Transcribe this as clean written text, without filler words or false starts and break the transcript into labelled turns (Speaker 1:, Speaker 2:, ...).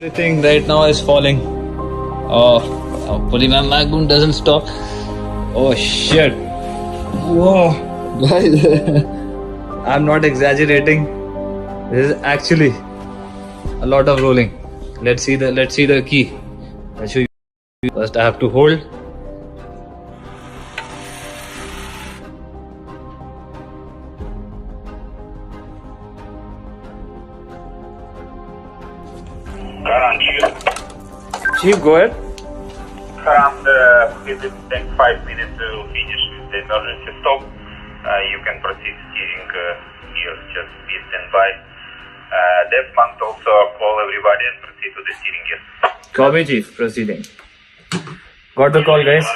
Speaker 1: Everything right now is falling. Oh, hopefully my MacBook doesn't stop. Oh shit. Whoa. Guys, I'm not exaggerating. This is actually a lot of rolling. Let's see the key. I'll show you. First I have to hold.
Speaker 2: Current
Speaker 1: Chief, go ahead.
Speaker 2: it will take 5 minutes to finish with the emergency stop. You can proceed steering here, just be standby. Desmond also call everybody and proceed to the steering gear.
Speaker 1: Copy, Chief. Proceeding. Got the call, guys.